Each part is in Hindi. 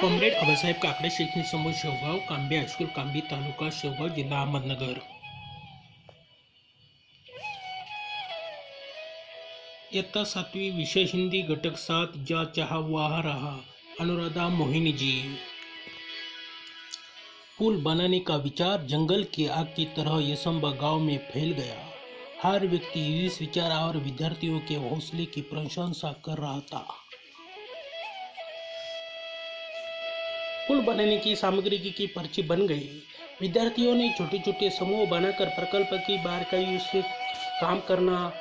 कॉम्रेड आबासाहेब काकडे शैक्षणिक समूह शेवगाव कांबे हायस्कूल कांबी तालुका शेवगाव जिल्हा अहमदनगर। इयत्ता 7वी विषय हिंदी घटक 7 जा चाहा वहाँ रहा। अनुराधा मोहिनी जी। पुल बनाने का विचार जंगल की आग की तरह यसंबा गांव में फैल गया। हर व्यक्ति इस विचार और विद्यार्थियों के हौसले की प्रशंसा कर रहा था। पुल बनाने की सामग्री की पर्ची बन गई। विद्यार्थियों ने छोटे छोटे समूह बनाकर प्रकल्प की बारीकाई से काम करना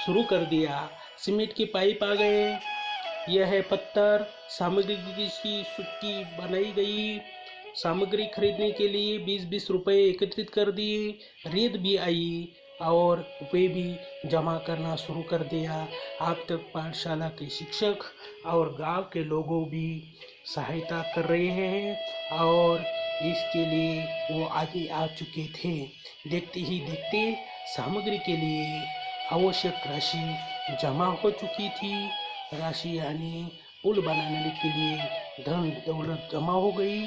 शुरू कर दिया। सीमेंट के पाइप आ गए, यह पत्थर सामग्री की सूची बनाई गई। सामग्री खरीदने के लिए 20-20 रुपये एकत्रित कर दिए। रेत भी आई और वे भी जमा करना शुरू कर दिया। अब तक पाठशाला के शिक्षक और गांव के लोगों भी सहायता कर रहे हैं और इसके लिए वो आगे आ चुके थे। देखते ही देखते सामग्री के लिए आवश्यक राशि जमा हो चुकी थी। राशि यानी पुल बनाने के लिए धन दौलत जमा हो गई।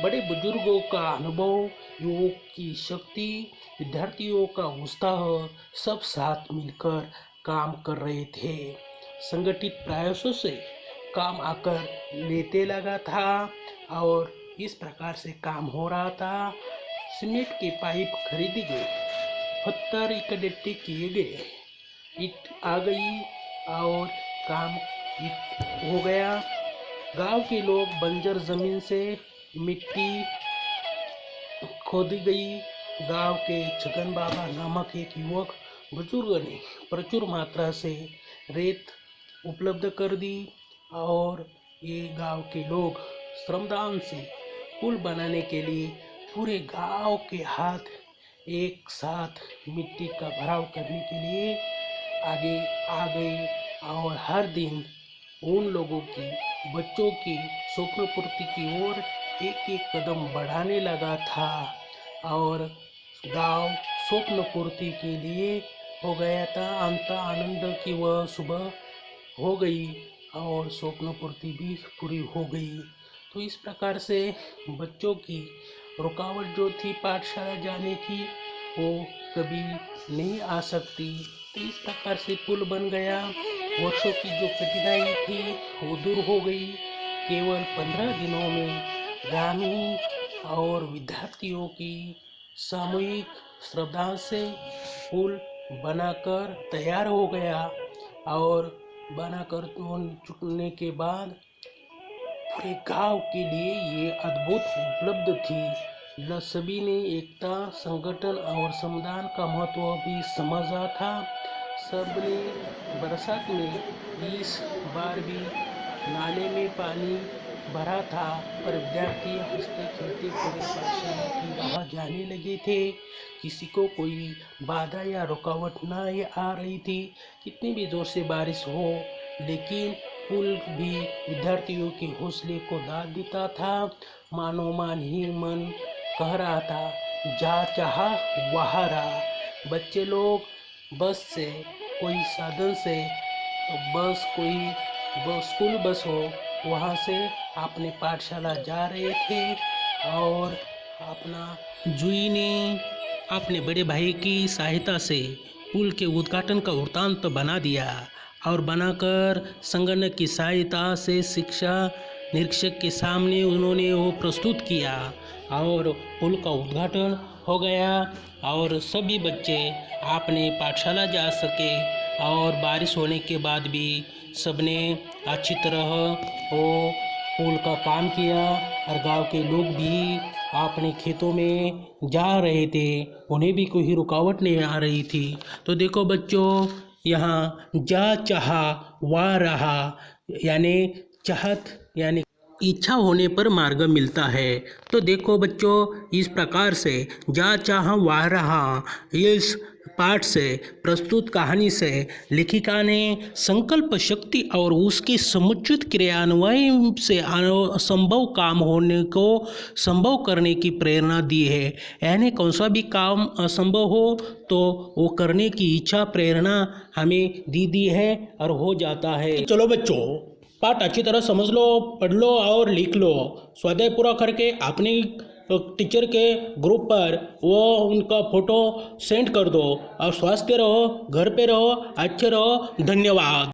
बड़े बुजुर्गों का अनुभव, युवक की शक्ति, विद्यार्थियों का उत्साह, सब साथ मिलकर काम कर रहे थे। संगठित प्रयासों से काम आकर लेते लगा था और इस प्रकार से काम हो रहा था। सीमेंट के पाइप खरीदे गए, पत्थर इकट्ठे किए गए, ईंट आ गई और काम हो गया। गांव के लोग बंजर जमीन से मिट्टी खोदी गई। गांव के छगन बाबा नामक एक युवक बुजुर्ग ने प्रचुर मात्रा से रेत उपलब्ध कर दी और ये गांव के लोग श्रमदान से पुल बनाने के लिए पूरे गांव के हाथ एक साथ मिट्टी का भराव करने के लिए आगे आ गए और हर दिन उन लोगों की, बच्चों की स्वप्न पूर्ति की ओर एक एक कदम बढ़ाने लगा था और गांव स्वप्न पूर्ति के लिए हो गया था। अंत आनंद की वह सुबह हो गई और स्वप्न पूर्ति भी पूरी हो गई। तो इस प्रकार से बच्चों की रुकावट जो थी पाठशाला जाने की, वो कभी नहीं आ सकती। तो इस प्रकार से पुल बन गया। वर्षों की जो कठिनाई थी वो दूर हो गई। केवल 15 दिनों में ग्रामीण और विद्यार्थियों की सामूहिक श्रद्धा से पुल बनाकर तैयार हो गया और बनाकर चुकने के बाद पूरे गांव के लिए ये अद्भुत उपलब्ध थी। सभी ने एकता, संगठन और समाधान का महत्व भी समझा था। सबने बरसात में इस बार भी नाले में पानी भरा था, पर विद्यार्थी हंसते खेलते पूरे पाठशाला की राह जाने लगे थे। किसी को कोई बाधा या रुकावट न आ रही थी। कितनी भी जोर से बारिश हो, लेकिन पुल भी विद्यार्थियों के हौसले को दाद देता था। मानो मान ही मन कह रहा था, जा चाहा वहाँ रहा। बच्चे लोग बस से, कोई साधन से, बस कोई स्कूल बस हो, वहाँ से अपने पाठशाला जा रहे थे और अपना जुई ने अपने बड़े भाई की सहायता से पुल के उद्घाटन का वृत्तांत बना दिया और बनाकर संगणक की सहायता से शिक्षा निरीक्षक के सामने उन्होंने वो प्रस्तुत किया और पुल का उद्घाटन हो गया और सभी बच्चे अपने पाठशाला जा सके। और बारिश होने के बाद भी सबने अच्छी तरह वो पुल का काम किया और गांव के लोग भी अपने खेतों में जा रहे थे, उन्हें भी कोई रुकावट नहीं आ रही थी। तो देखो बच्चों, यहाँ जा चाहा वहाँ रहा, यानी चाहत यानी इच्छा होने पर मार्ग मिलता है। तो देखो बच्चों, इस प्रकार से जा चाहा वहाँ रहा, इस पाठ से प्रस्तुत कहानी से लेखिका ने संकल्प शक्ति और उसके समुचित क्रियान्वयन से असंभव काम होने को संभव करने की प्रेरणा दी है। यानी कौन सा भी काम असंभव हो तो वो करने की इच्छा, प्रेरणा हमें दी है और हो जाता है। चलो बच्चों, पाठ अच्छी तरह समझ लो, पढ़ लो और लिख लो। स्वाध्याय पूरा करके अपनी टीचर के ग्रुप पर वो उनका फ़ोटो सेंड कर दो। और स्वस्थ रहो, घर पे रहो, अच्छे रहो। धन्यवाद।